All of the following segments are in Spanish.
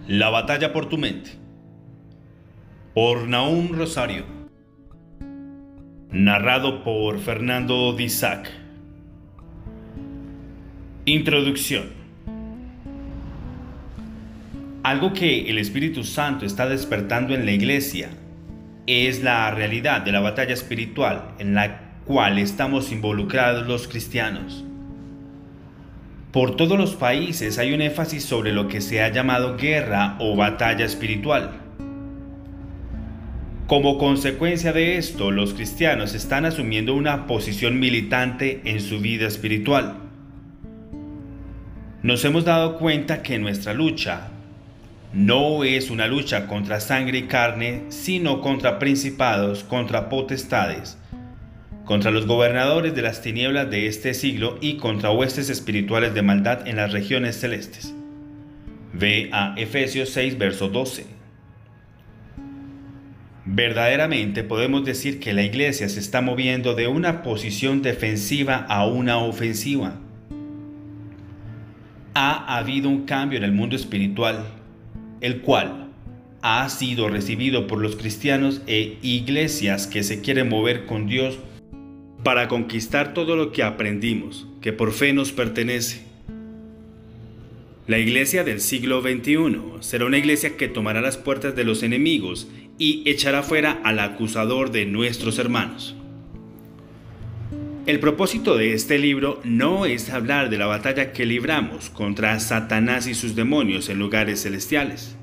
La batalla por tu mente, por Nahum Rosario. Narrado por Fernando Dizac. Introducción. Algo que el Espíritu Santo está despertando en la Iglesia es la realidad de la batalla espiritual en la cual estamos involucrados los cristianos. Por todos los países hay un énfasis sobre lo que se ha llamado guerra o batalla espiritual. Como consecuencia de esto, los cristianos están asumiendo una posición militante en su vida espiritual. Nos hemos dado cuenta que nuestra lucha no es una lucha contra sangre y carne, sino contra principados, contra potestades, contra los gobernadores de las tinieblas de este siglo y contra huestes espirituales de maldad en las regiones celestes. Ve a Efesios 6, verso 12. Verdaderamente podemos decir que la Iglesia se está moviendo de una posición defensiva a una ofensiva. Ha habido un cambio en el mundo espiritual, el cual ha sido recibido por los cristianos e iglesias que se quieren mover con Dios para conquistar todo lo que aprendimos, que por fe nos pertenece. La iglesia del siglo XXI será una iglesia que tomará las puertas de los enemigos y echará fuera al acusador de nuestros hermanos. El propósito de este libro no es hablar de la batalla que libramos contra Satanás y sus demonios en lugares celestiales,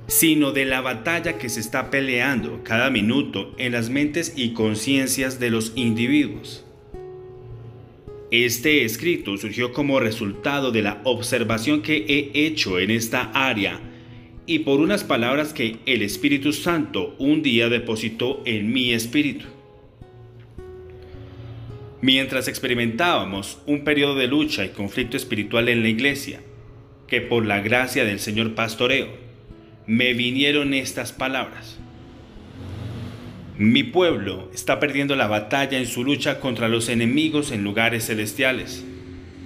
sino de la batalla que se está peleando cada minuto en las mentes y conciencias de los individuos. Este escrito surgió como resultado de la observación que he hecho en esta área y por unas palabras que el Espíritu Santo un día depositó en mi espíritu. Mientras experimentábamos un periodo de lucha y conflicto espiritual en la iglesia, que por la gracia del Señor pastoreo, me vinieron estas palabras. Mi pueblo está perdiendo la batalla en su lucha contra los enemigos en lugares celestiales,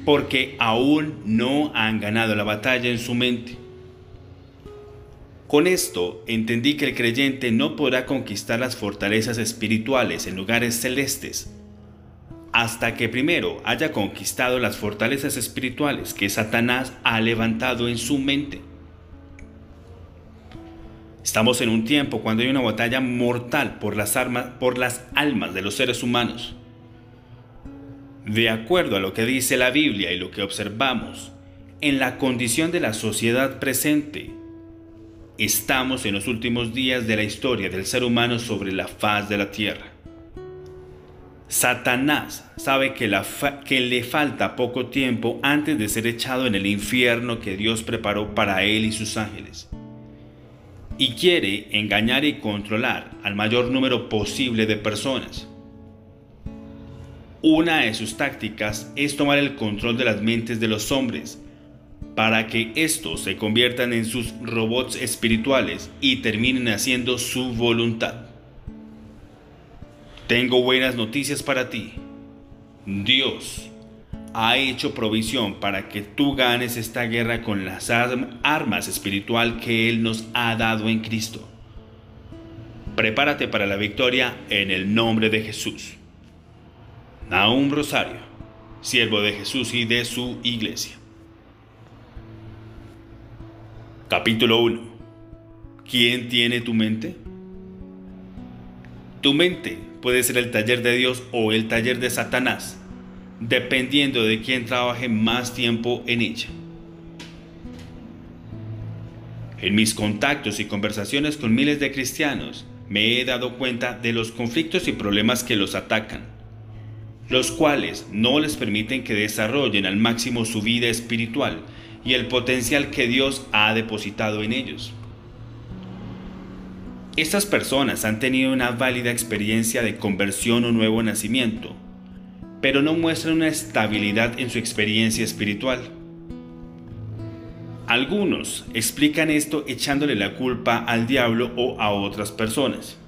porque aún no han ganado la batalla en su mente. Con esto entendí que el creyente no podrá conquistar las fortalezas espirituales en lugares celestes hasta que primero haya conquistado las fortalezas espirituales que Satanás ha levantado en su mente. Estamos en un tiempo cuando hay una batalla mortal por las almas de los seres humanos. De acuerdo a lo que dice la Biblia y lo que observamos, en la condición de la sociedad presente, estamos en los últimos días de la historia del ser humano sobre la faz de la tierra. Satanás sabe que le falta poco tiempo antes de ser echado en el infierno que Dios preparó para él y sus ángeles, y quiere engañar y controlar al mayor número posible de personas. Una de sus tácticas es tomar el control de las mentes de los hombres para que estos se conviertan en sus robots espirituales y terminen haciendo su voluntad. Tengo buenas noticias para ti. Dios ha hecho provisión para que tú ganes esta guerra con las armas espiritual que Él nos ha dado en Cristo. Prepárate para la victoria en el nombre de Jesús. Nahum Rosario, siervo de Jesús y de su iglesia. Capítulo 1. ¿Quién tiene tu mente? Tu mente puede ser el taller de Dios o el taller de Satanás, dependiendo de quién trabaje más tiempo en ella. En mis contactos y conversaciones con miles de cristianos, me he dado cuenta de los conflictos y problemas que los atacan, los cuales no les permiten que desarrollen al máximo su vida espiritual y el potencial que Dios ha depositado en ellos. Estas personas han tenido una válida experiencia de conversión o nuevo nacimiento, pero no muestran una estabilidad en su experiencia espiritual. Algunos explican esto echándole la culpa al diablo o a otras personas,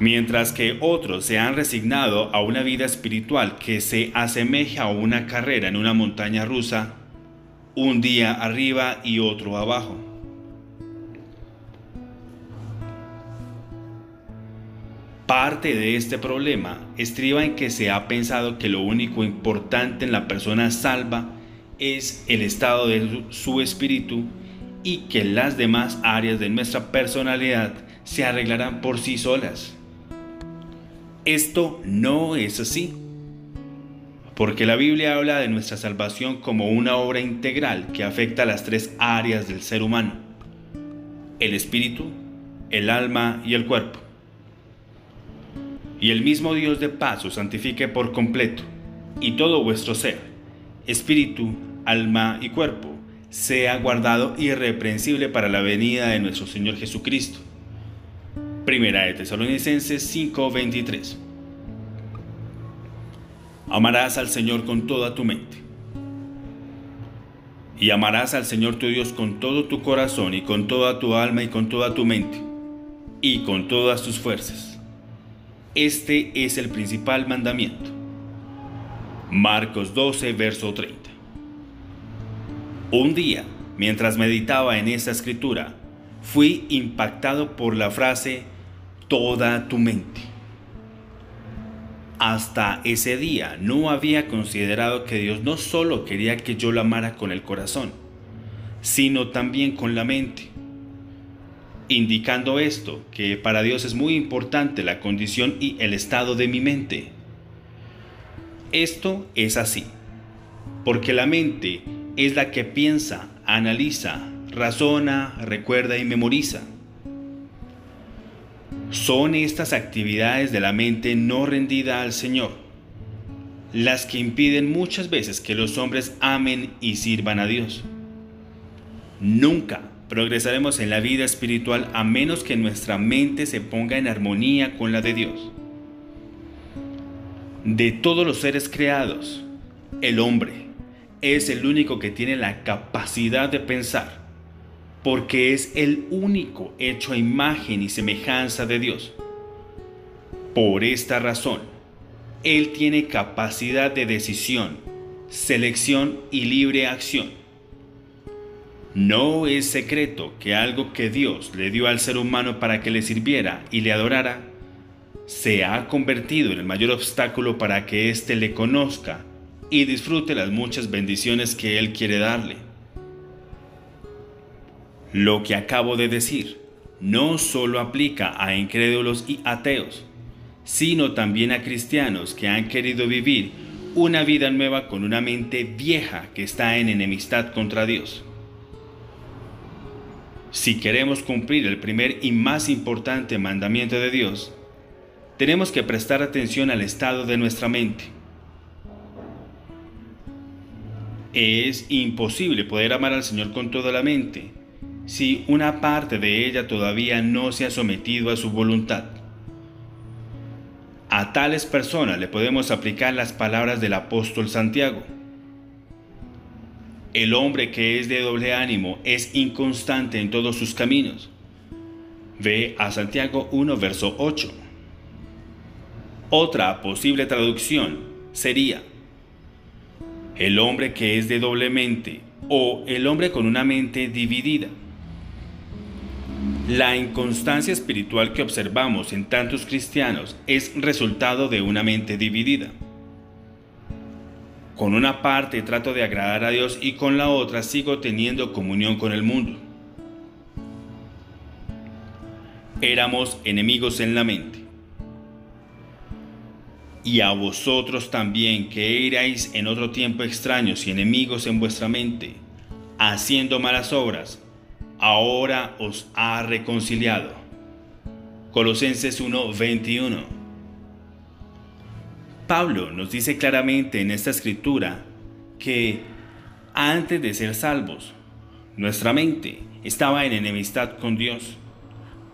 mientras que otros se han resignado a una vida espiritual que se asemeja a una carrera en una montaña rusa un día arriba y otro abajo. Parte de este problema estriba en que se ha pensado que lo único importante en la persona salva es el estado de su espíritu y que las demás áreas de nuestra personalidad se arreglarán por sí solas. Esto no es así, porque la Biblia habla de nuestra salvación como una obra integral que afecta a las tres áreas del ser humano: el espíritu, el alma y el cuerpo. Y el mismo Dios de paz os santifique por completo, y todo vuestro ser, espíritu, alma y cuerpo, sea guardado irreprensible para la venida de nuestro Señor Jesucristo. Primera de Tesalonicenses 5:23. Amarás al Señor con toda tu mente. Y amarás al Señor tu Dios con todo tu corazón y con toda tu alma y con toda tu mente y con todas tus fuerzas. Este es el principal mandamiento. Marcos 12, verso 30. Un día, mientras meditaba en esta escritura, fui impactado por la frase toda tu mente. Hasta ese día no había considerado que Dios no solo quería que yo lo amara con el corazón, sino también con la mente. Indicando esto, que para Dios es muy importante la condición y el estado de mi mente. Esto es así, porque la mente es la que piensa, analiza, razona, recuerda y memoriza. Son estas actividades de la mente no rendida al Señor las que impiden muchas veces que los hombres amen y sirvan a Dios. Nunca progresaremos en la vida espiritual a menos que nuestra mente se ponga en armonía con la de Dios. De todos los seres creados, el hombre es el único que tiene la capacidad de pensar, porque es el único hecho a imagen y semejanza de Dios. Por esta razón, Él tiene capacidad de decisión, selección y libre acción. No es secreto que algo que Dios le dio al ser humano para que le sirviera y le adorara, se ha convertido en el mayor obstáculo para que éste le conozca y disfrute las muchas bendiciones que Él quiere darle. Lo que acabo de decir no solo aplica a incrédulos y ateos, sino también a cristianos que han querido vivir una vida nueva con una mente vieja que está en enemistad contra Dios. Si queremos cumplir el primer y más importante mandamiento de Dios, tenemos que prestar atención al estado de nuestra mente. Es imposible poder amar al Señor con toda la mente si una parte de ella todavía no se ha sometido a su voluntad. A tales personas le podemos aplicar las palabras del apóstol Santiago. El hombre que es de doble ánimo es inconstante en todos sus caminos. Ve a Santiago 1, verso 8. Otra posible traducción sería: el hombre que es de doble mente o el hombre con una mente dividida. La inconstancia espiritual que observamos en tantos cristianos es resultado de una mente dividida. Con una parte trato de agradar a Dios y con la otra sigo teniendo comunión con el mundo. Éramos enemigos en la mente. Y a vosotros también, que erais en otro tiempo extraños y enemigos en vuestra mente, haciendo malas obras, ahora os ha reconciliado. Colosenses 1:21. Pablo nos dice claramente en esta escritura que antes de ser salvos, nuestra mente estaba en enemistad con Dios,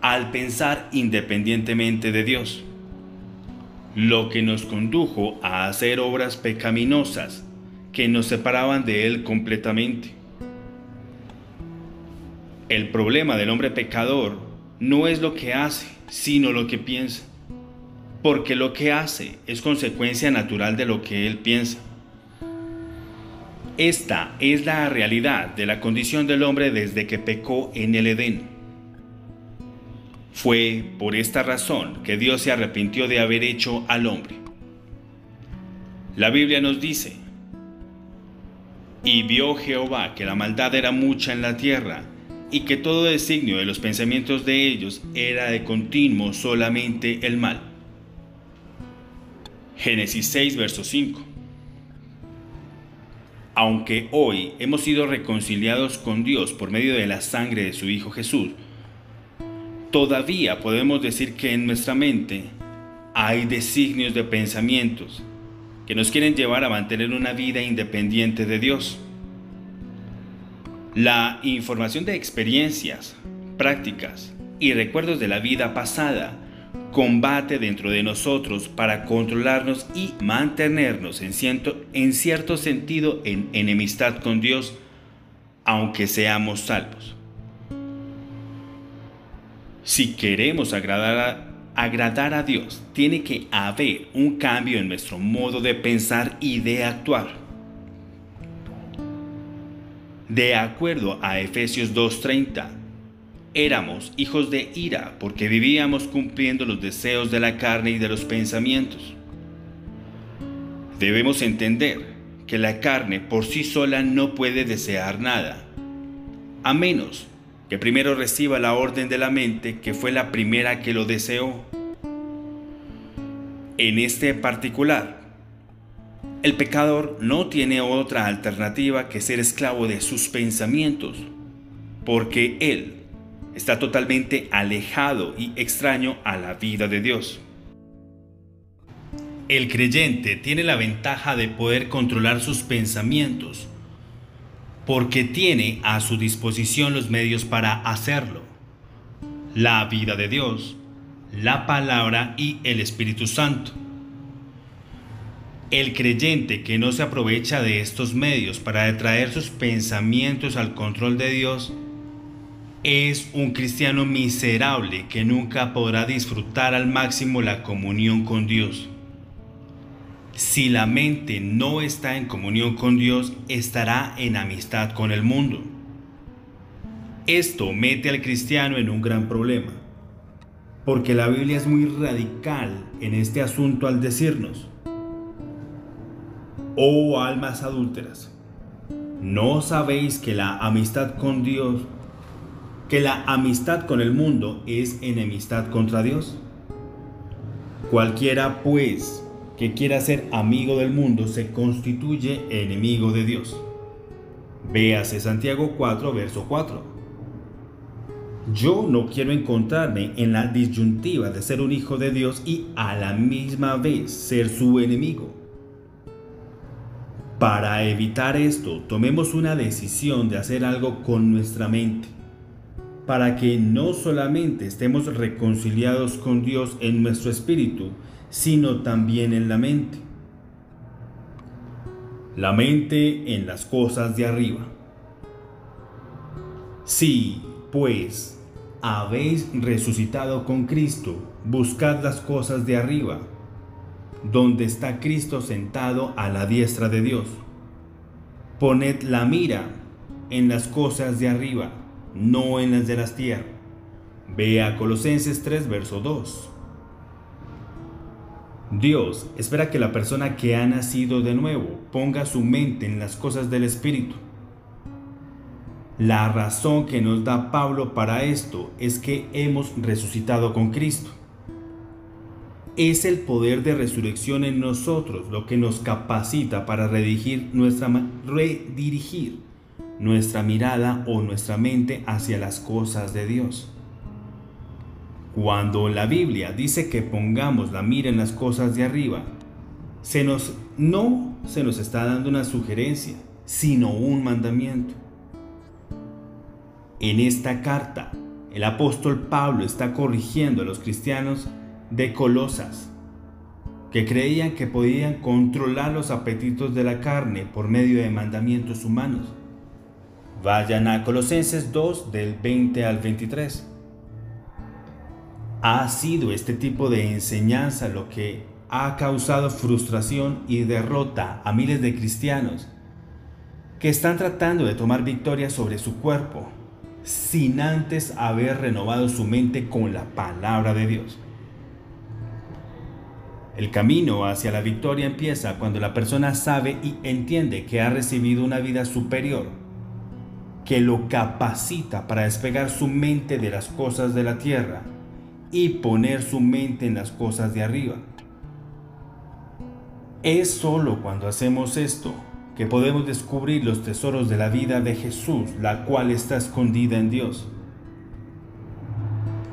al pensar independientemente de Dios, lo que nos condujo a hacer obras pecaminosas que nos separaban de Él completamente. El problema del hombre pecador no es lo que hace, sino lo que piensa, porque lo que hace es consecuencia natural de lo que él piensa. Esta es la realidad de la condición del hombre desde que pecó en el Edén. Fue por esta razón que Dios se arrepintió de haber hecho al hombre. La Biblia nos dice: y vio Jehová que la maldad era mucha en la tierra, y que todo designio de los pensamientos de ellos era de continuo solamente el mal. Génesis 6, verso 5. Aunque hoy hemos sido reconciliados con Dios por medio de la sangre de su Hijo Jesús, todavía podemos decir que en nuestra mente hay designios de pensamientos que nos quieren llevar a mantener una vida independiente de Dios. La información de experiencias, prácticas y recuerdos de la vida pasada combate dentro de nosotros para controlarnos y mantenernos en cierto sentido en enemistad con Dios, aunque seamos salvos. Si queremos agradar a Dios, tiene que haber un cambio en nuestro modo de pensar y de actuar. De acuerdo a Efesios 2:30, éramos hijos de ira porque vivíamos cumpliendo los deseos de la carne y de los pensamientos. Debemos entender que la carne por sí sola no puede desear nada, a menos que primero reciba la orden de la mente, que fue la primera que lo deseó. En este particular, el pecador no tiene otra alternativa que ser esclavo de sus pensamientos, porque él está totalmente alejado y extraño a la vida de Dios. El creyente tiene la ventaja de poder controlar sus pensamientos, porque tiene a su disposición los medios para hacerlo: la vida de Dios, la palabra y el Espíritu Santo. El creyente que no se aprovecha de estos medios para detraer sus pensamientos al control de Dios es un cristiano miserable que nunca podrá disfrutar al máximo la comunión con Dios. Si la mente no está en comunión con Dios, estará en amistad con el mundo. Esto mete al cristiano en un gran problema, porque la Biblia es muy radical en este asunto al decirnos: oh almas adúlteras, ¿no sabéis que la amistad con Dios, que la amistad con el mundo es enemistad contra Dios? Cualquiera, pues, que quiera ser amigo del mundo se constituye enemigo de Dios. Véase Santiago 4, verso 4. Yo no quiero encontrarme en la disyuntiva de ser un hijo de Dios y a la misma vez ser su enemigo. Para evitar esto, tomemos una decisión de hacer algo con nuestra mente, para que no solamente estemos reconciliados con Dios en nuestro espíritu, sino también en la mente. La mente en las cosas de arriba. Si, pues, habéis resucitado con Cristo, buscad las cosas de arriba, donde está Cristo sentado a la diestra de Dios. Poned la mira en las cosas de arriba, no en las de la tierra. Vea Colosenses 3, verso 2. Dios espera que la persona que ha nacido de nuevo ponga su mente en las cosas del Espíritu. La razón que nos da Pablo para esto es que hemos resucitado con Cristo. Es el poder de resurrección en nosotros lo que nos capacita para redirigir nuestra mirada o nuestra mente hacia las cosas de Dios. Cuando la Biblia dice que pongamos la mira en las cosas de arriba, no se nos está dando una sugerencia, sino un mandamiento. En esta carta, el apóstol Pablo está corrigiendo a los cristianos de Colosas, que creían que podían controlar los apetitos de la carne por medio de mandamientos humanos. Vayan a Colosenses 2, del 20 al 23. Ha sido este tipo de enseñanza lo que ha causado frustración y derrota a miles de cristianos que están tratando de tomar victoria sobre su cuerpo, sin antes haber renovado su mente con la palabra de Dios. El camino hacia la victoria empieza cuando la persona sabe y entiende que ha recibido una vida superior, que lo capacita para despegar su mente de las cosas de la tierra y poner su mente en las cosas de arriba. Es solo cuando hacemos esto que podemos descubrir los tesoros de la vida de Jesús, la cual está escondida en Dios.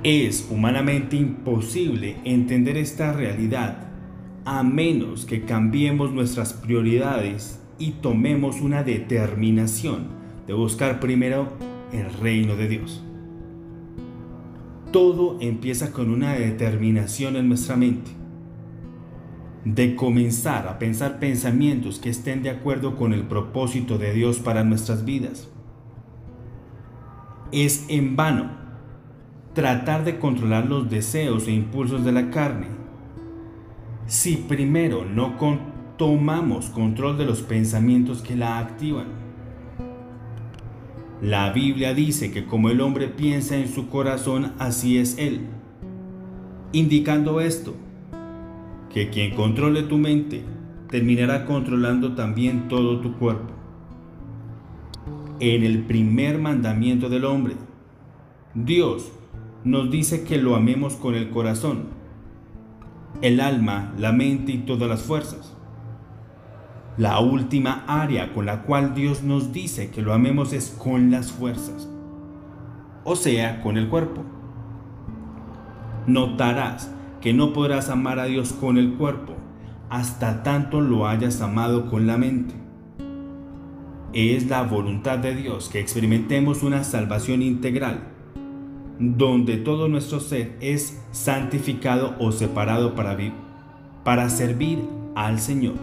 Es humanamente imposible entender esta realidad a menos que cambiemos nuestras prioridades y tomemos una determinación de buscar primero el reino de Dios. Todo empieza con una determinación en nuestra mente, de comenzar a pensar pensamientos que estén de acuerdo con el propósito de Dios para nuestras vidas. Es en vano tratar de controlar los deseos e impulsos de la carne si primero no tomamos control de los pensamientos que la activan. La Biblia dice que como el hombre piensa en su corazón, así es él, indicando esto, que quien controle tu mente terminará controlando también todo tu cuerpo. En el primer mandamiento del hombre, Dios nos dice que lo amemos con el corazón, el alma, la mente y todas las fuerzas. La última área con la cual Dios nos dice que lo amemos es con las fuerzas, o sea, con el cuerpo. Notarás que no podrás amar a Dios con el cuerpo hasta tanto lo hayas amado con la mente. Es la voluntad de Dios que experimentemos una salvación integral, donde todo nuestro ser es santificado o separado para servir al Señor.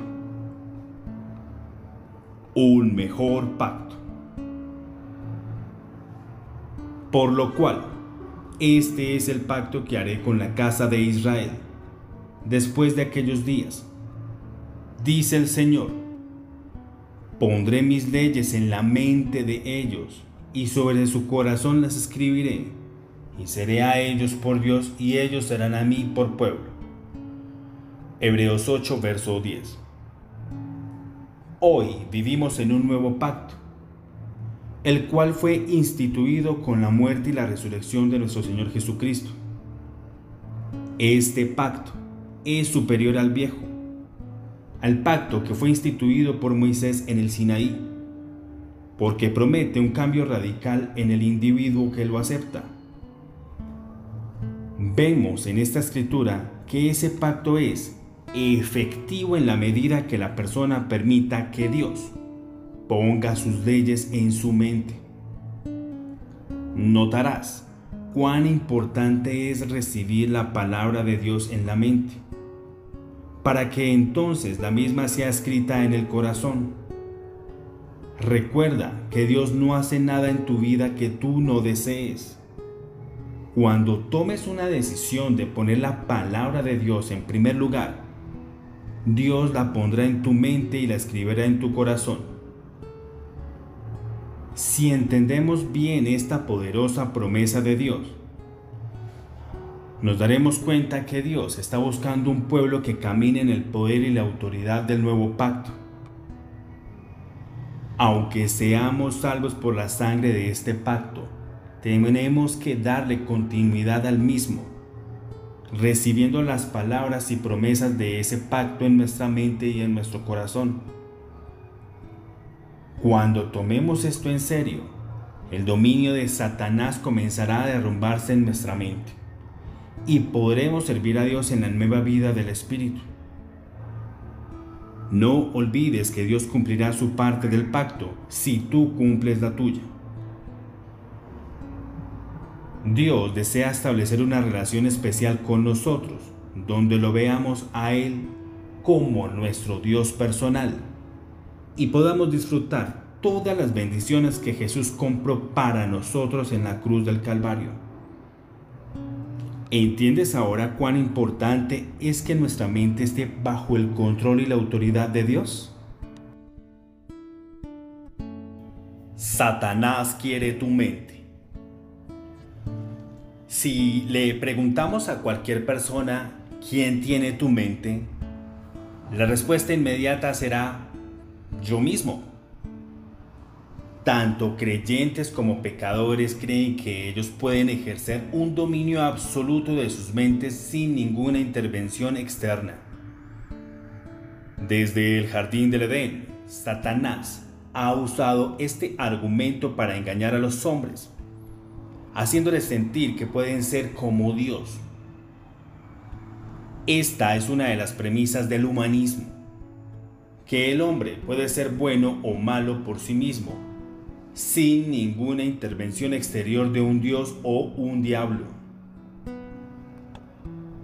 Un mejor pacto. Por lo cual, este es el pacto que haré con la casa de Israel después de aquellos días, dice el Señor. Pondré mis leyes en la mente de ellos y sobre su corazón las escribiré, y seré a ellos por Dios y ellos serán a mí por pueblo. Hebreos 8, verso 10. Hoy vivimos en un nuevo pacto, el cual fue instituido con la muerte y la resurrección de nuestro Señor Jesucristo. Este pacto es superior al viejo, al pacto que fue instituido por Moisés en el Sinaí, porque promete un cambio radical en el individuo que lo acepta. Vemos en esta escritura que ese pacto es efectivo en la medida que la persona permita que Dios ponga sus leyes en su mente. Notarás cuán importante es recibir la palabra de Dios en la mente, para que entonces la misma sea escrita en el corazón. Recuerda que Dios no hace nada en tu vida que tú no desees. Cuando tomes una decisión de poner la palabra de Dios en primer lugar, Dios la pondrá en tu mente y la escribirá en tu corazón. Si entendemos bien esta poderosa promesa de Dios, nos daremos cuenta que Dios está buscando un pueblo que camine en el poder y la autoridad del nuevo pacto. Aunque seamos salvos por la sangre de este pacto, tenemos que darle continuidad al mismo, recibiendo las palabras y promesas de ese pacto en nuestra mente y en nuestro corazón. Cuando tomemos esto en serio, el dominio de Satanás comenzará a derrumbarse en nuestra mente y podremos servir a Dios en la nueva vida del Espíritu. No olvides que Dios cumplirá su parte del pacto si tú cumples la tuya. Dios desea establecer una relación especial con nosotros, donde lo veamos a Él como nuestro Dios personal y podamos disfrutar todas las bendiciones que Jesús compró para nosotros en la cruz del Calvario. ¿Entiendes ahora cuán importante es que nuestra mente esté bajo el control y la autoridad de Dios? Satanás quiere tu mente. Si le preguntamos a cualquier persona quién tiene tu mente, la respuesta inmediata será yo mismo. Tanto creyentes como pecadores creen que ellos pueden ejercer un dominio absoluto de sus mentes sin ninguna intervención externa. Desde el jardín del Edén, Satanás ha usado este argumento para engañar a los hombres, haciéndoles sentir que pueden ser como Dios. Esta es una de las premisas del humanismo, que el hombre puede ser bueno o malo por sí mismo, sin ninguna intervención exterior de un Dios o un diablo.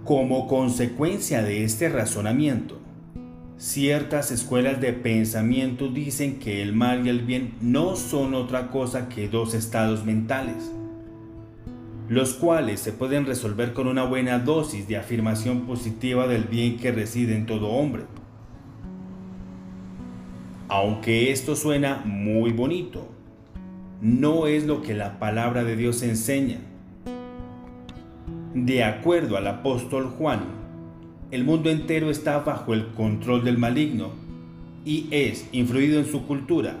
Como consecuencia de este razonamiento, ciertas escuelas de pensamiento dicen que el mal y el bien no son otra cosa que dos estados mentales, los cuales se pueden resolver con una buena dosis de afirmación positiva del bien que reside en todo hombre. Aunque esto suena muy bonito, no es lo que la palabra de Dios enseña. De acuerdo al apóstol Juan, el mundo entero está bajo el control del maligno y es influido en su cultura,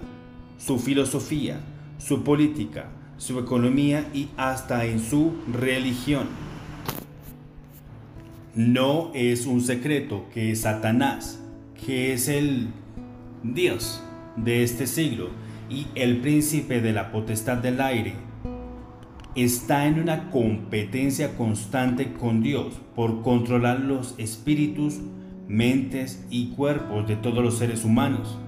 su filosofía, su política, su economía y hasta en su religión. No es un secreto que Satanás, que es el Dios de este siglo y el príncipe de la potestad del aire, está en una competencia constante con Dios por controlar los espíritus, mentes y cuerpos de todos los seres humanos.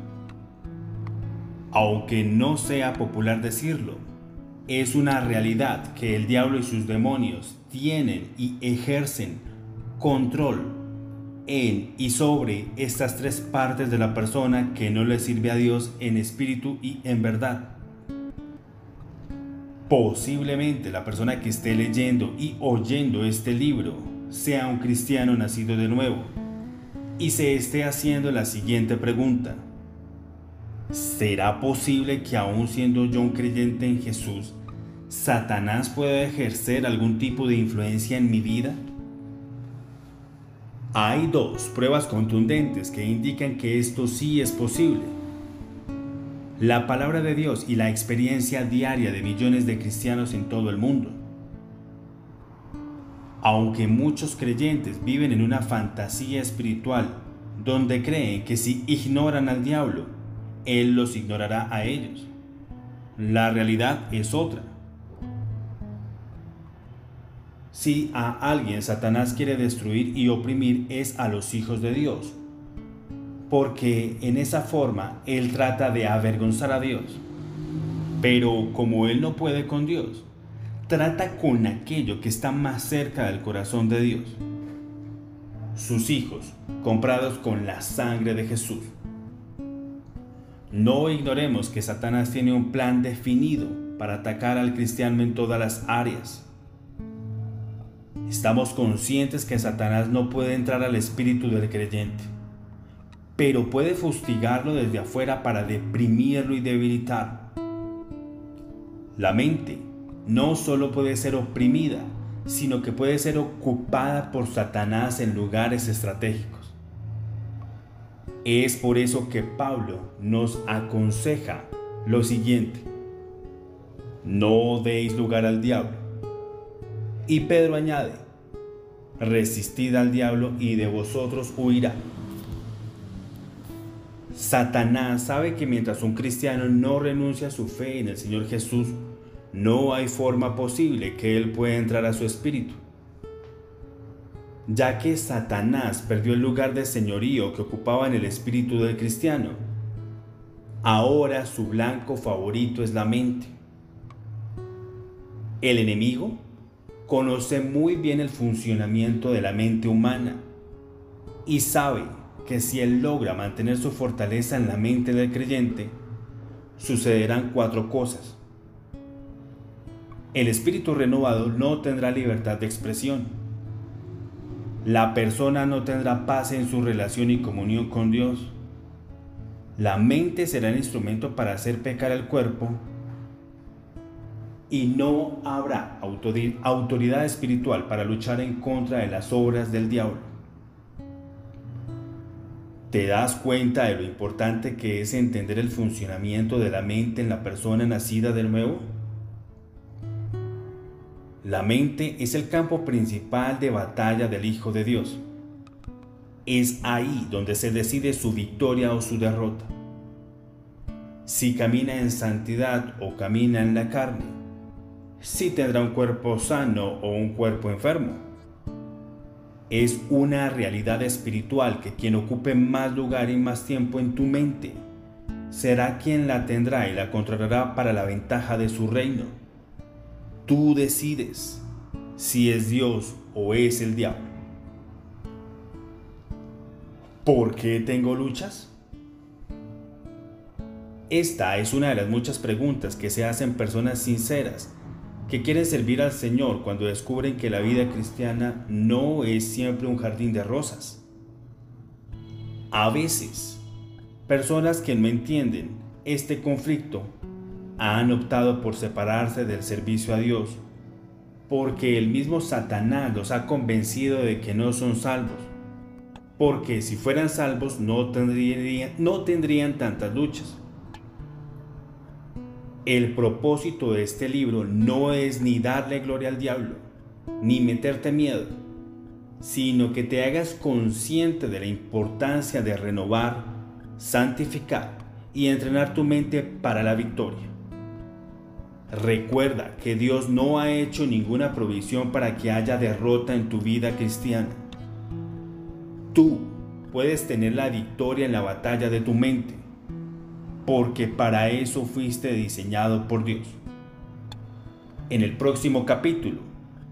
Aunque no sea popular decirlo, es una realidad que el diablo y sus demonios tienen y ejercen control en y sobre estas tres partes de la persona que no le sirve a Dios en espíritu y en verdad. Posiblemente la persona que esté leyendo y oyendo este libro sea un cristiano nacido de nuevo y se esté haciendo la siguiente pregunta: ¿será posible que aún siendo yo un creyente en Jesús, Satanás pueda ejercer algún tipo de influencia en mi vida? Hay dos pruebas contundentes que indican que esto sí es posible: la palabra de Dios y la experiencia diaria de millones de cristianos en todo el mundo. Aunque muchos creyentes viven en una fantasía espiritual donde creen que si ignoran al diablo, él los ignorará a ellos, la realidad es otra. Si a alguien Satanás quiere destruir y oprimir, es a los hijos de Dios, porque en esa forma él trata de avergonzar a Dios. Pero como él no puede con Dios, trata con aquello que está más cerca del corazón de Dios: sus hijos, comprados con la sangre de Jesús. No ignoremos que Satanás tiene un plan definido para atacar al cristiano en todas las áreas. Estamos conscientes que Satanás no puede entrar al espíritu del creyente, pero puede fustigarlo desde afuera para deprimirlo y debilitar. La mente no solo puede ser oprimida, sino que puede ser ocupada por Satanás en lugares estratégicos. Es por eso que Pablo nos aconseja lo siguiente: no deis lugar al diablo. Y Pedro añade: resistid al diablo y de vosotros huirá. Satanás sabe que mientras un cristiano no renuncia a su fe en el Señor Jesús, no hay forma posible que él pueda entrar a su espíritu. Ya que Satanás perdió el lugar de señorío que ocupaba en el espíritu del cristiano, ahora su blanco favorito es la mente. El enemigo conoce muy bien el funcionamiento de la mente humana y sabe que si él logra mantener su fortaleza en la mente del creyente, sucederán cuatro cosas. El espíritu renovado no tendrá libertad de expresión. La persona no tendrá paz en su relación y comunión con Dios. La mente será el instrumento para hacer pecar al cuerpo y no habrá autoridad espiritual para luchar en contra de las obras del diablo. ¿Te das cuenta de lo importante que es entender el funcionamiento de la mente en la persona nacida de nuevo? La mente es el campo principal de batalla del Hijo de Dios. Es ahí donde se decide su victoria o su derrota. Si camina en santidad o camina en la carne. Si tendrá un cuerpo sano o un cuerpo enfermo. Es una realidad espiritual que quien ocupe más lugar y más tiempo en tu mente será quien la tendrá y la controlará para la ventaja de su reino. Tú decides si es Dios o es el diablo. ¿Por qué tengo luchas? Esta es una de las muchas preguntas que se hacen personas sinceras que quieren servir al Señor cuando descubren que la vida cristiana no es siempre un jardín de rosas. A veces, personas que no entienden este conflicto han optado por separarse del servicio a Dios porque el mismo Satanás los ha convencido de que no son salvos, porque si fueran salvos no tendrían tantas luchas. El propósito de este libro no es ni darle gloria al diablo, ni meterte miedo, sino que te hagas consciente de la importancia de renovar, santificar y entrenar tu mente para la victoria. Recuerda que Dios no ha hecho ninguna provisión para que haya derrota en tu vida cristiana. Tú puedes tener la victoria en la batalla de tu mente, porque para eso fuiste diseñado por Dios. En el próximo capítulo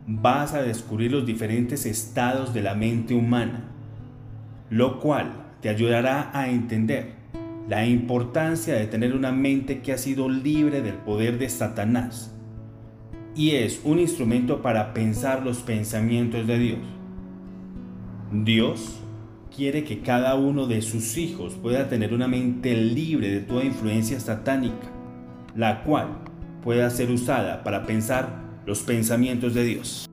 vas a descubrir los diferentes estados de la mente humana, lo cual te ayudará a entender la importancia de tener una mente que ha sido libre del poder de Satanás y es un instrumento para pensar los pensamientos de Dios. Dios quiere que cada uno de sus hijos pueda tener una mente libre de toda influencia satánica, la cual pueda ser usada para pensar los pensamientos de Dios.